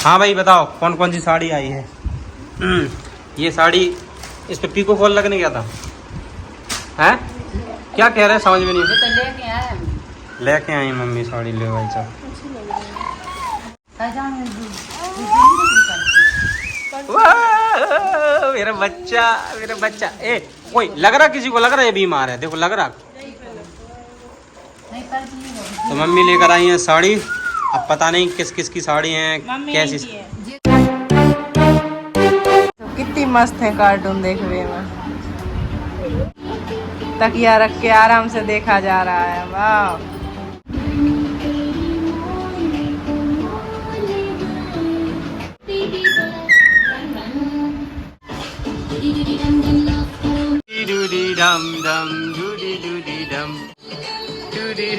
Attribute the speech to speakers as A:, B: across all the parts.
A: हाँ भाई बताओ कौन कौन सी साड़ी आई है। ये साड़ी इस पे पीको फॉल लगने क्या था हैं? क्या कह रहे हैं समझ में नहीं। लेके आई मम्मी साड़ी ले भाई साहब। मेरा बच्चा ए कोई लग रहा किसी को लग रहा है ये बीमार है देखो लग रहा। तो मम्मी लेकर आई है साड़ी। अब पता नहीं किस किस की साड़ी है कैसी
B: तो कितनी मस्त है कार्टून देखने में। तकिया रख के आराम से देखा जा रहा है। वाह
A: डम डम डूडी डूडी डम डूडी।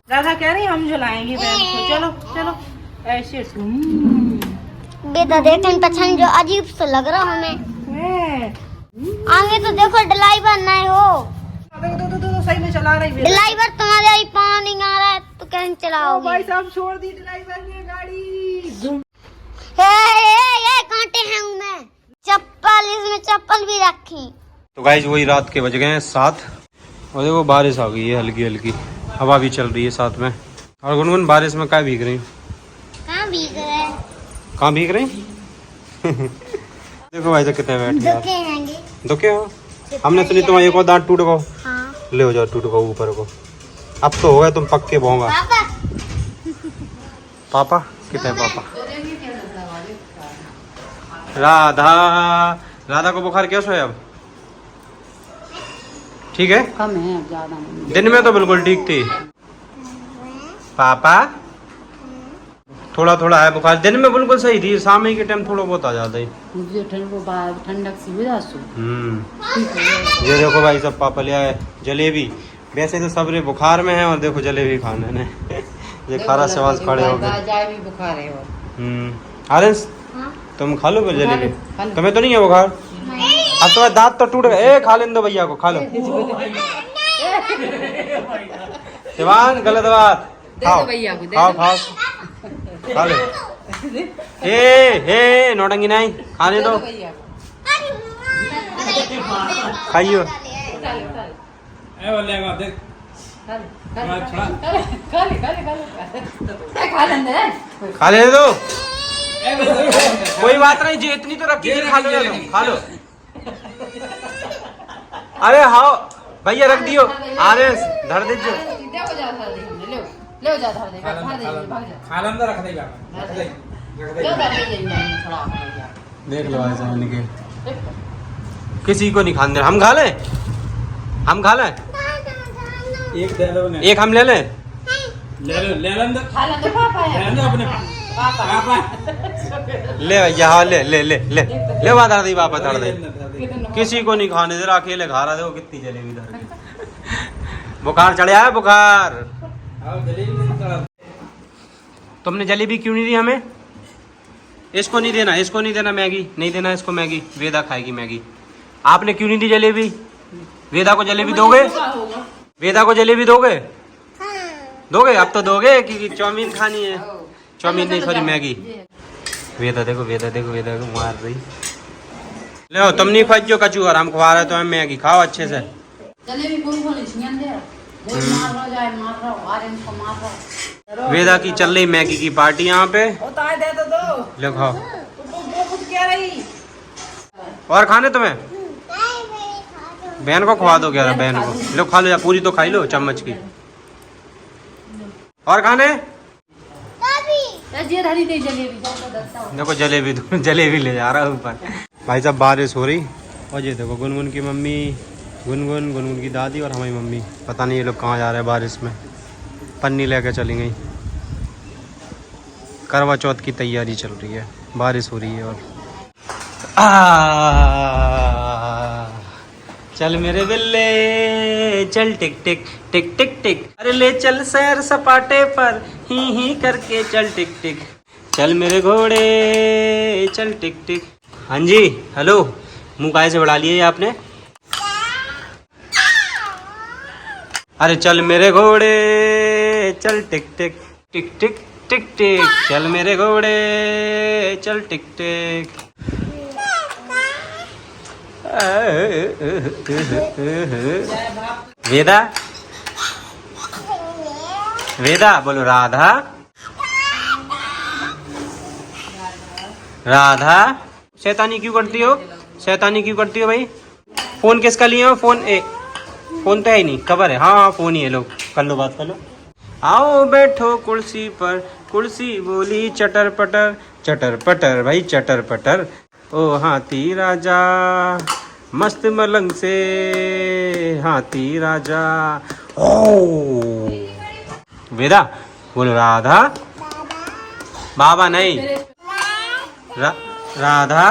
B: राधा कह रही हम झुलाएंगे बहन को। चलो चलो ऐसे
C: बेटा देखने पसंद जो अजीब सा लग रहा हमें। आगे तो देखो ड्राइवर नहीं हो।
B: तो सही में चला रही है
C: ड्राइवर तुम्हारे आई पानी आ रहा है तो कैसे चलाओगे?
B: भाई साहब छोड़ दी ड्राइवर ने गाड़ी।
C: ये कांटे हैं मैं चप्पल इसमें चप्पल भी रखी।
A: तो गाइस वही रात के बज गए हैं 7 और देखो बारिश आ गई है हल्की हल्की हवा भी चल रही है साथ में। और गुनगुन बारिश में क्या भीग रही?
C: कहाँ भीग रहे?
A: कहाँ भीग रही? देखो भाई तो कितने बैठे
C: दुखे हैंगे।
A: दुखे हो? हमने सुनी तुम्हारा एक और दांत टूट गो।
C: हाँ।
A: ले हो जाओ टूट गो ऊपर को। अब तो हो गए तुम पक्के बोंगा।
C: पापा
A: पापा कितने पापा? राधा राधा को बुखार कैसा है अब? ठीक है
B: कम है अब ज्यादा नहीं।
A: दिन में तो बिल्कुल ठीक थी। पापा थोड़ा थोड़ा है बुखार। दिन में बिल्कुल सही थी शाम के टाइम थोड़ा बहुत आ जाता है।
B: मुझे ठंडक सी हो जाती।
A: ये देखो भाई सब पापा ले आए जलेबी। वैसे तो सबरे बुखार में है और देखो जलेबी खाने ने। ये खारा सवाल खड़े हो गए।
B: बुखार है।
A: आरंस तुम खा लो फिर जलेबी। तुम्हें तो नहीं है बुखार? अब तुम्हारे दांत तो टूट गए। ए खा लेने दो भैया को खा लो। शिवान गलत बात। खाओ खाओ खाओ खा लो। हे नौटंकी नहीं खाने दो। खाइयो खा ले दो। कोई बात नहीं जी इतनी तो रखी थी खा लो खा लो। अरे हाँ भैया रख दियो। अरे धर दीजिए। देख लो ऐसा इनके किसी को नहीं खाने दे। हम खा लें हम खा लें एक हम ले लें। ले भैया हाँ ले ले ले ले ले बात दी वापस धर दे। किसी को नहीं खाने दे रहा अकेले खा रहा। देखो कितनी जलेबी धर के। बुखार चढ़ा है बुखार। तुमने जलेबी क्यों नहीं दी हमें? इसको नहीं देना इसको नहीं देना मैगी नहीं देना इसको मैगी। वेदा खाएगी मैगी। आपने क्यों नहीं दी जलेबी? वेदा को जलेबी दोगे? वेदा को जलेबी दोगे? दोगे अब तो दोगे क्योंकि चाउमीन खानी है। चाउमीन नहीं सॉरी मैगी। वेदा देखो वेदा को मार रही। ले तुम नहीं खाओ कचू और हम खवा रहे तो हम मैगी खाओ अच्छे से। वेदा की चल रही मैगी की पार्टी यहाँ पे। लो खाओ। और खाने तुम्हें? बहन को खवा दो क्या? बहन को लो खा लो या पूरी तो खाई लो चम्मच की। और खाने देखो जलेबी ले जा रहा है ऊपर। भाई साहब बारिश हो रही और ये देखो गुनगुन की मम्मी गुनगुन की दादी और हमारी मम्मी पता नहीं ये लोग कहाँ जा रहे हैं बारिश में। पन्नी लेकर चली गई। करवा चौथ की तैयारी चल रही है बारिश हो रही है। और चल मेरे बिल्ले चल टिक टिक टिक टिक टिक। अरे ले चल सैर सपाटे पर ही करके चल टिक टिक। चल मेरे घोड़े चल टिक टिक हाँ जी, हेलो। मुंह काहे से बढ़ा लिए आपने? अरे चल मेरे घोड़े चल टिक टिक टिक टिक टिक टिक, चल मेरे घोड़े चल टिक टिक। वेदा, वेदा बोलो राधा, राधा। शैतानी क्यों करती हो? शैतानी क्यों करती हो भाई? फोन किसका लिए हो? फोन फोन तो है ही नहीं, खबर है। हाँ फोन ही है, लोग कर लो, बात कर लो। आओ बैठो कुर्सी पर, कुर्सी बोली चटर पटर, चटर पटर भाई चटर पटर। ओ हाथी राजा मस्त मलंग से, हाथी राजा। ओ वेदा बोलो राधा, बाबा नहीं, राधा।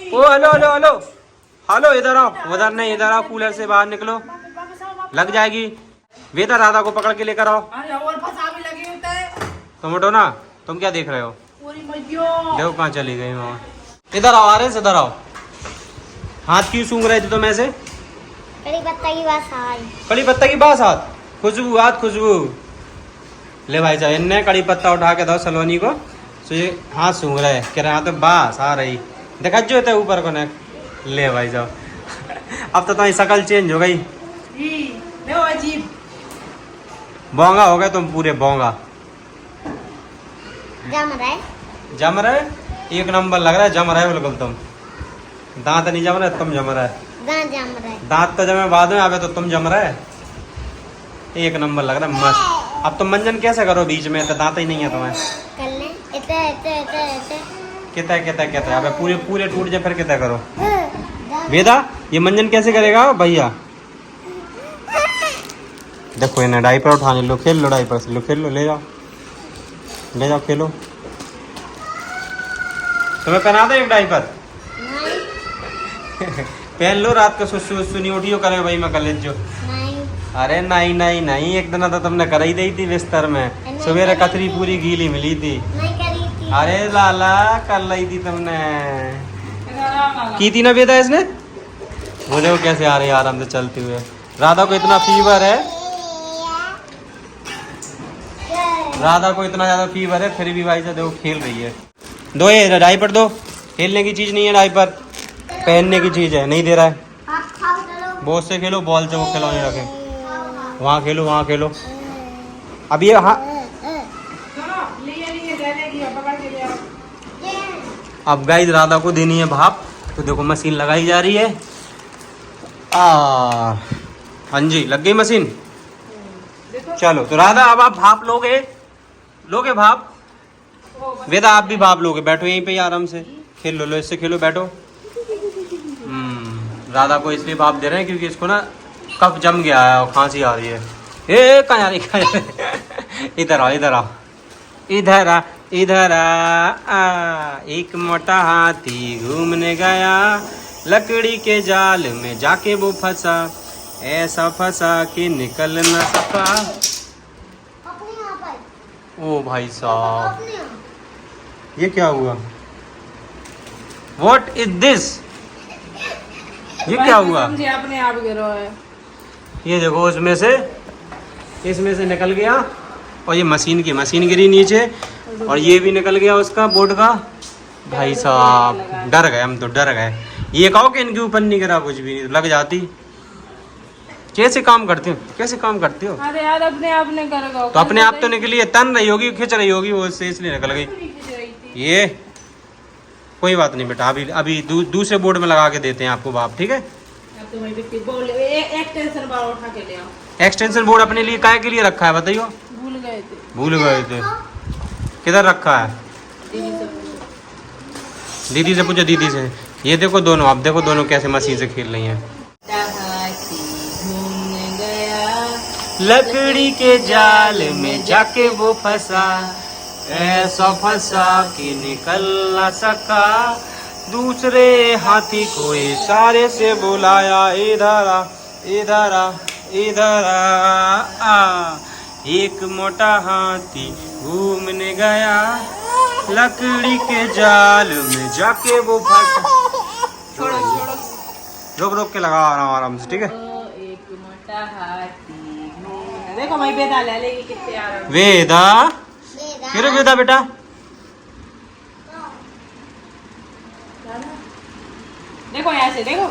A: ओ हेलो हेलो हेलो हेलो, इधर आओ। उधर नहीं, इधर आओ, कूलर से बाहर निकलो, लग जाएगी। वेदा राधा को पकड़ के लेकर आओ। तुम उठो ना, तुम क्या देख रहे हो? देखो कहाँ चली गई मामा। इधर आओ, आ रहे हैं, इधर आओ। हाथ क्यों सूंघ रहे थे तुम ऐसे?
C: कड़ी पत्ता की बात आई।
A: कड़ी पत्ता की बास हाथ, खुशबू हाथ खुशबू। ले भाई साहब, इनने कड़ी पत्ता उठा के दो सलोनी को, तो ये हाथ सूंघ रहे, कह रहे हाथ तो बास आ रही। देखा जो होता है ऊपर को न। ले भाई साहब, अब तो तुम्हारी शकल चेंज हो गई, बोंगा हो गए तुम पूरे, बोंगा।
C: जम रहा है,
A: जम रहे, एक नंबर लग रहा है, जम रहा है बिल्कुल तुम। दांत नहीं जम रहे, तुम जम रहा है।
C: दांत जम रहा है।
A: दांत तो जमे बाद में आवे, तो तुम जम रहे। एक नंबर लग रहा है, मस्त। अब तुम मंजन कैसे करो बीच में, तो दांत ही नहीं है तुम्हें।
C: कर ले, इते
A: कितना कितना कितना, अबे पूरे पूरे टूट जाए फिर कितना करो। वेदा ये मंजन कैसे करेगा भैया? देखो इन्हें डाइपर उठाने लो, खेल लो डाइपर से, लो खेल लो, ले जाओ, ले जाओ खेलो। तुम्हें पहना दे एक डाइपर? पहन लो, रात को सुसु वुसु नहीं उठियो करे भाई, मैं कॉलेज जो।
C: नहीं
A: अरे नहीं नहीं नहीं, एक दिन तो तुमने कराई दी थी बिस्तर में, सवेरे कतरी पूरी गीली मिली थी।
C: नहीं करी थी।
A: अरे लाला कर ली थी तुमने, की थी ना वेदा इसने। वो देखो कैसे आ रही है आराम से चलते हुए। राधा को इतना फीवर है, राधा को इतना ज्यादा फीवर है, फिर भी भाई साहब देखो खेल रही है। दो ये डाइपर दो, खेलने की चीज नहीं है डाइपर, पहनने की चीज है। नहीं दे रहा है,
C: आप खाओ, चलो।
A: बॉल से खेलो, बॉल से वो खिलौने रखे, वहाँ खेलो, वहाँ खेलो। अब ये हाँ, अब गाइस राधा को देनी है भाप, तो देखो मशीन लगाई जा रही है। हाँ जी लग गई मशीन। चलो तो राधा अब आप भाप लोगे, लोगे भाप? वेदा आप भी भाप लोगे, बैठो यहीं पे आराम से, खेल लो, लो इससे खेलो, बैठो। राधा को इसलिए भाप दे रहे हैं क्योंकि इसको ना कफ जम गया है और खांसी आ रही है। ए कहाँ जा रही? इधर आओ, इधर आओ, इधर आ, इधर आ। एक मोटा हाथी घूमने गया, लकड़ी के जाल में जाके वो फंसा, ऐसा फंसा कि निकल न सका।
C: अपने यहाँ पर।
A: ओ भाई साहब,
C: अपने यहाँ।
A: ये क्या हुआ? What is this? ये क्या हुआ?
B: अपने आप गिरो है।
A: ये देखो उसमें से, इसमें से निकल गया, और ये मशीन गिरी नीचे, और ये भी निकल गया उसका बोर्ड का। भाई साहब डर गए हम तो, डर गए। ये कहो कि इनके ऊपर नहीं गिरा, कुछ भी नहीं लग जाती। कैसे काम करते हो, कैसे काम करते हो?
B: अरे यार अपने आप ने करेगा,
A: तो अपने आप तो निकली है, तन रही होगी, खिंच रही होगी वो, उससे इसलिए निकल गई। ये कोई बात नहीं बेटा, अभी दूसरे बोर्ड में लगा के देते हैं आपको भाप, ठीक है? एक्सटेंशन बोर्ड अपने लिए काहे के लिए रखा है बताइयो? भूल गए थे। किधर रखा है? दीदी से पूछो, दीदी से। ये देखो दोनों, आप देखो दोनों कैसे मशीन से खेल रही हैं। लकड़ी के जाल में जाके वो फंसा, ऐसा फंसा कि निकल न सका। दूसरे हाथी को इशारे से बुलाया, इधर आ, इधर आ, इधर आ। एक मोटा हाथी घूमने गया, लकड़ी के जाल में जाके वो फंस।
B: छोड़ो छोड़ो।
A: रुक रुक के लगा रहा हूँ आराम से, ठीक है।
B: एक मोटा हाथी देखो मैं बेदा ले लेगी कितने आ रहा
A: वेदा क्यों वेदा बेटा?
B: देखो यहाँ से देखो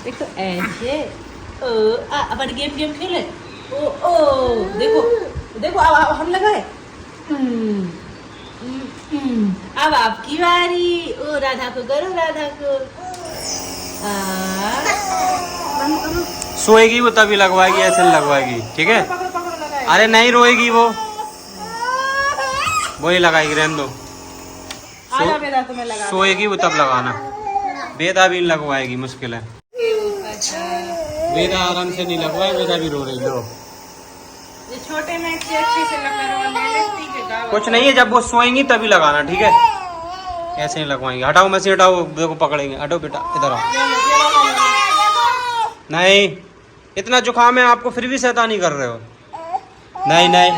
B: देखो ऐसे अपन गेम गेम खेले। ओ देखो देखो अब हम लगाए। अब आपकी बारी। ओ राधा को करो राधा को। बंद करो।
A: सोएगी वो तभी लगवाएगी, ऐसे नहीं लगवाएगी, ठीक है।
B: पकड़ो पकड़ो लगाए।
A: अरे नहीं रोएगी वो ही लगाएगी, रहने दो।
B: आ जा बेदा तुम्हें लगा।
A: सोएगी वो तब लगाना, वेदा भी लगवाएगी, मुश्किल है। वेदा आराम से नहीं लगवाए, वेदा भी रो रही। लो
B: ये छोटे में अच्छे से लगा ले।
A: कुछ नहीं है, जब वो सोएंगी तभी लगाना, ठीक है। ऐसे नहीं लगवाएंगे। हटाओ मशीन हटाओ, देखो पकड़ेंगे। हटो बेटा इधर आओ। नहीं इतना जुकाम है आपको फिर भी शैतानी कर रहे हो। नहीं नहीं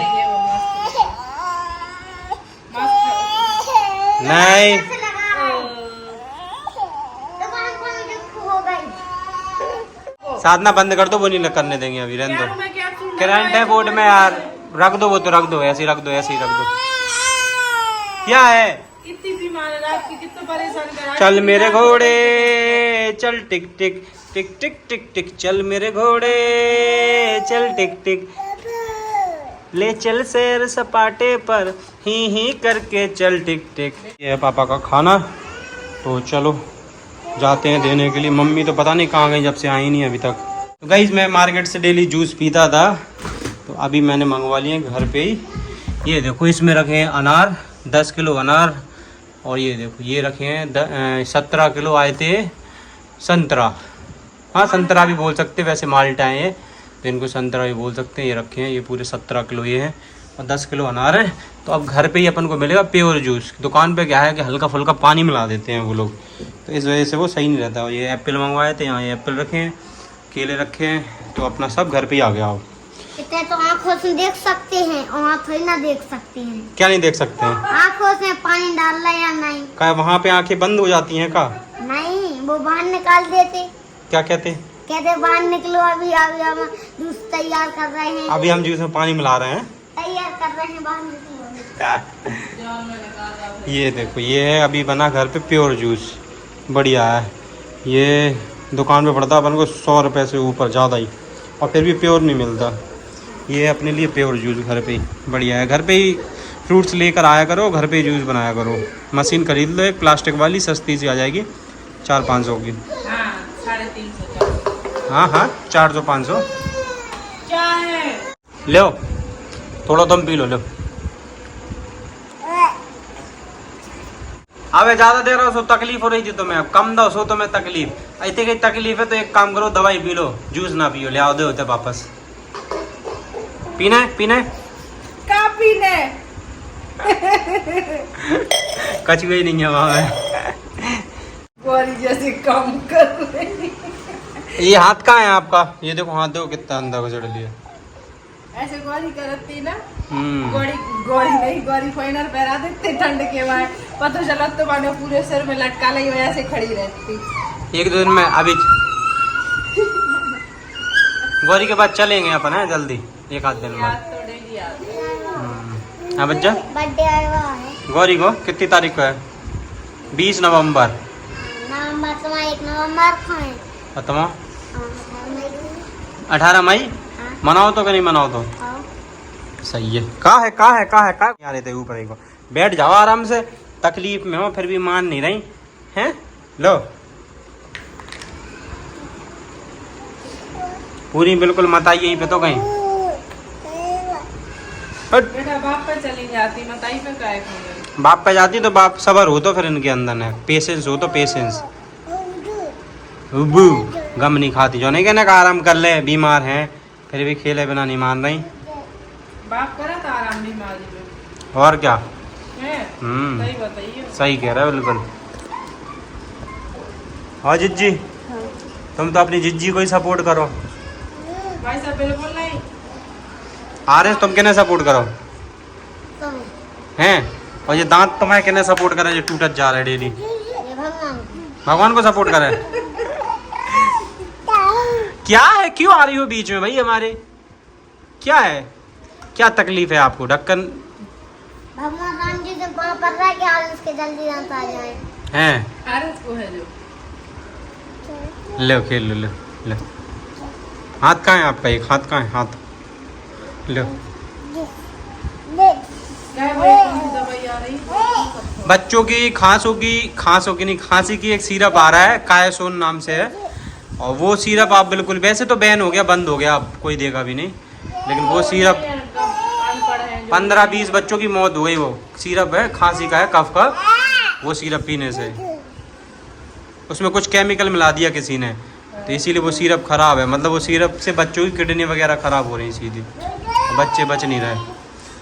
A: नहीं साधना बंद कर दो, वो नहीं करने देंगे अभी, रहने दो। करंट है बोर्ड में यार, रख दो वो तो, रख दो ऐसे ही, रख दो ऐसे ही रख दो। क्या है?
B: कितनी बीमार है आपकी, कितना परेशान कर।
A: चल मेरे घोड़े चल टिक टिक टिक टिक टिक टिक, चल मेरे घोड़े चल टिक टिक, ले चल सैर सपाटे पर ही करके चल टिक टिक। ये है पापा का खाना, तो चलो जाते हैं देने के लिए। मम्मी तो पता नहीं कहाँ गई, जब से आई नहीं अभी तक। तो गाइस मैं मार्केट से डेली जूस पीता था, तो अभी मैंने मंगवा लिए घर पे ही। ये देखो इसमें रखे हैं अनार, 10 किलो अनार, और ये देखो ये रखे हैं 17 किलो आए थे संतरा। हाँ संतरा भी बोल सकते, वैसे माल्टा है ये, तो इनको संतरा भी बोल सकते हैं। ये रखे हैं, ये पूरे 17 किलो ये हैं, और 10 किलो अनार है। तो अब घर पे ही अपन को मिलेगा प्योर जूस। दुकान पे क्या है कि हल्का फुल्का पानी मिला देते हैं वो लोग, तो इस वजह से वो सही नहीं रहता। और ये एप्पल मंगवाए थे, यहाँ ये एप्पल रखे हैं, केले रखे हैं, तो अपना सब घर पे ही आ गया। अब
C: इतने तो आँखों से देख सकते हैं, वहाँ थोड़ी ना देख सकते हैं।
A: क्या नहीं देख सकते हैं?
C: आँखों से पानी डाल रहा या नहीं।
A: क्या वहाँ पे आंखें बंद हो जाती हैं का?
C: नहीं, वो बाहर निकाल देते।
A: क्या कहते?
C: कहते बाहर निकलो, अभी अभी हम जूस तैयार कर रहे हैं।
A: अभी हम जूस में पानी मिला रहे हैं,
C: तैयार कर रहे हैं, बाहर निकलो।
A: ये देखो ये है अभी बना घर पे प्योर जूस, बढ़िया है। ये दुकान पे पड़ता अपन को 100 रुपये से ऊपर ज़्यादा ही, और फिर भी प्योर नहीं मिलता। ये अपने लिए प्योर जूस घर पे ही बढ़िया है। घर पे ही फ्रूट्स लेकर आया करो, घर पे ही जूस बनाया करो। मशीन खरीद लो एक प्लास्टिक वाली, सस्ती सी आ जाएगी, 400-500 की।
B: हाँ 350।
A: हाँ हाँ 400-500
B: क्या है?
A: लो थोड़ा दम पी लो। लो अबे ज्यादा देर हो सो तकलीफ हो रही थी तुम्हें, अब कम दो सो तुम्हें तकलीफ। ऐसे कहीं तकलीफ है तो एक काम करो, दवाई पी लो, जूस ना पियो। ले आओ दे होते वापस। पीना है पीना है?
B: क्या पीने?
A: कछुए ही नहीं है वहाँ में।
B: गोरी जैसे काम कर रही।
A: ये हाथ कहाँ है आपका? ये देखो हाथ देखो कितना अंदर को चढ़ लिया।
B: ऐसे गोरी करती ना,
A: हम्म
B: गोरी गोरी नहीं, गोरी फाइनर पहरा देते ठंड के बाद, पता चला तो माने पूरे सिर में लटका ली, वजह से खड़ी रहती।
A: एक दो दिन में अभी गौरी के बाद चलेंगे अपन है जल्दी, एक आध दिन में।
B: याद तो डेली आती है।
A: हाँ बच्चा
C: बर्थडे आया हुआ है
A: गौरी को कितनी तारीख को है? 20 नवंबर।
C: नवंबर तो 1 नवंबर को है।
A: और तुम 18 मई मनाओ तो कि नहीं मनाओ तो? सही है। कहाँ है कहाँ है कहाँ है कहाँ आ रहे थे ऊपर? एक बैठ जाओ आराम से, तकलीफ में हो फिर भी मान नहीं रही हैं। लो पूरी बिल्कुल मत आई यहीं पे तो कहीं।
B: बेटा बाप पे चली जाती, मताई पे काय करूंगी?
A: बाप पे जाती तो बाप सबर हो तो फिर इनके अंदर है, पेशेंस हो तो पेशेंस। गम नहीं खाती, जो नहीं कहने का आराम कर ले, बीमार हैं फिर भी खेले बिना नहीं मान रही।
B: बाप करा था आराम बीमारी में,
A: और क्या?
B: है? सही बताइए।
A: सही कह रहा है बिल्कुल। हाँ जिज्जी, तुम तो अपनी जिज्जी को ही सपोर्ट करो।
B: भाई साहब बिल्कुल नहीं।
A: आर एस तुम किन्हें सपोर्ट करो?
C: तो
A: हैं। और ये दांत तुम्हें कहने सपोर्ट करे जो टूटत जा रहा है डेली?
C: ये भगवान
A: भगवान को सपोर्ट करे। क्या है, क्यों आ रही हो बीच में भाई हमारे? क्या है, क्या तकलीफ है आपको? ढक्कन
C: भगवान राम जी से वहाँ पर रह के आज उसके जल्दी दांत आ जाए
A: हैं।
B: आरस को है जो
A: लो खेल लो, लो लो। हाथ कहाँ है आपका? एक हाथ कहाँ है? हाथ लो।
B: क्या है भाई, कौन सी दवाई आ रही है?
A: बच्चों की खांसों की नहीं, खांसी की एक सिरप आ रहा है, कायसोन नाम से है। और वो सिरप आप बिल्कुल, वैसे तो बैन हो गया, बंद हो गया, अब कोई देगा भी नहीं, लेकिन वो सिरप
B: अनपढ़ है जो
A: 15-20 बच्चों की मौत हो गई। वो सिरप है, खांसी का है, कफ का। वो सिरप पीने से उसमें कुछ केमिकल मिला दिया किसी ने, तो इसीलिए वो सिरप खराब है। मतलब वो सिरप से बच्चों की किडनी वगैरह खराब हो रही सीधी, बच्चे बच नहीं रहे।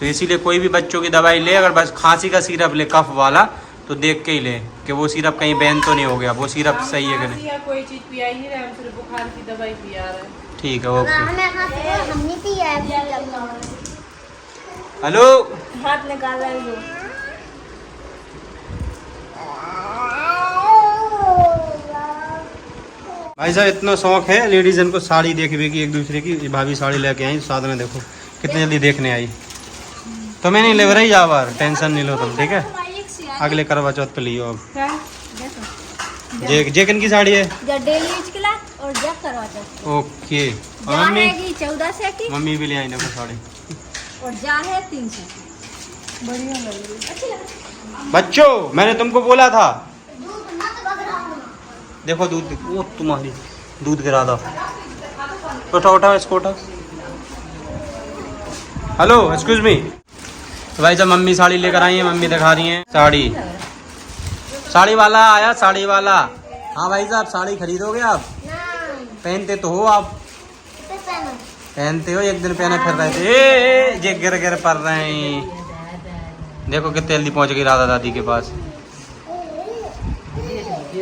A: तो इसीलिए कोई भी बच्चों की दवाई ले, अगर बस खांसी का सिरप ले कफ वाला, तो देख के ही ले कि वो सिरप कहीं बैन तो नहीं हो गया, वो सिरप सही है कि नहीं।
B: या कोई चीज पिया ही नहीं रहा, हम सिर्फ बुखार की दवाई पिया रहे हैं।
A: ठीक है, ओके।
C: हमें खांसी को हम नहीं पिया है।
A: हेलो,
C: हाथ निकाल रहे हो।
A: भाई साहब इतना शौक है लेडीज इनको साड़ी देखने की, एक दूसरे की। ये भाभी साड़ी लेके आई, साधना देखो कितनी जल्दी देखने आई। तो मैं नहीं ले रही जा बार, टेंशन नहीं लो तुम, ठीक है? अगले करवा चौथ पे लियो अब। जेकन की साड़ी है
C: जो डेली यूज के लिए और जब करवा दो।
A: ओके। और मम्मी,
C: 1400 की
A: मम्मी भी ले आई देखो साड़ी।
C: और जा है 300
B: बढ़िया लग रही है।
C: अच्छी लग
A: बच्चों मैंने तुमको बोला था,
C: दूध मत बग रहा हूं।
A: देखो दूध, वो तुम्हारी दूध गिरा दो। उठा उठा इसको उठा। Hello excuse me. तो भाई साहब मम्मी साड़ी लेकर आई है, मम्मी दिखा रही हैं साड़ी। साड़ी वाला आया, साड़ी वाला। हाँ भाई साहब साड़ी खरीदोगे आप?
C: नहीं
A: पहनते तो हो आप,
C: तो पहनो।
A: पहनते हो, एक दिन पहने फिर रहे थे। ए, जे गिर गिर पड़ रहे हैं। देखो कितने जल्दी पहुंच गई राधा दादी के पास।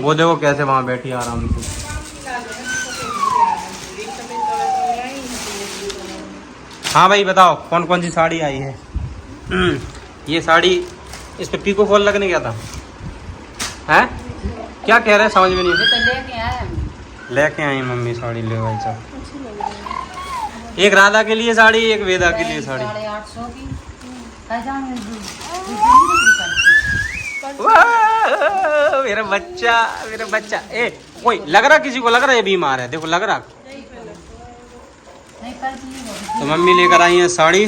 A: वो देखो कैसे वहां बैठी आराम से। हाँ भाई बताओ कौन कौन सी साड़ी आई है? ये साड़ी, इस पे पीको फॉल लगने क्या था? हैं? क्या कह रहे हैं समझ में नहीं।
B: तो लेके आए हम।
A: लेके आई मम्मी साड़ी, ले भाई साहब। एक राधा के लिए साड़ी, एक वेदा के लिए साड़ी।
B: 850 की
A: वाह, मेरा बच्चा, मेरा बच्चा। ए कोई लग रहा, किसी को लग रहा है ये बीमार है, देखो लग रहा। तो मम्मी लेकर आई है साड़ी।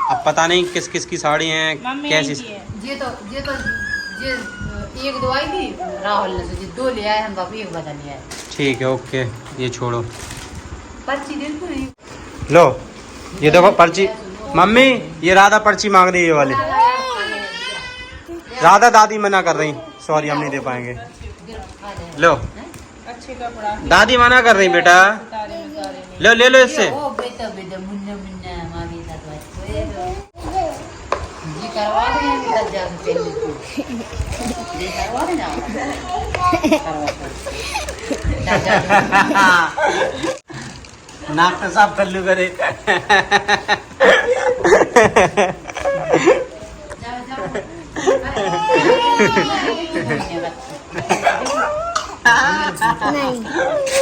A: अब पता नहीं किस किस की साड़ी है, कैसी।
B: ये तो ये एक दो आई थी राहुल ने, तो 2 ले आए हम, बापू 1 बदल ले आए।
A: ठीक है ओके, ये छोड़ो।
B: पर्ची दे दो।
A: लो ये देखो पर्ची। मम्मी ये राधा पर्ची मांग रही है, ये वाली। राधा दादी मना कर रही, सॉरी हम नहीं दे पाएंगे। लो
B: अच्छे कपड़ा
A: दादी मना कर रही बेटा। लो ले लो इससे।
B: ओ बेटा बेटा मुन्ना मुन्ना मामी साथ बात जी करवा रहे हैं बेटा, जान पे जी करवा रहे ना
A: नाक तो साफ कर लू करे।
C: नहीं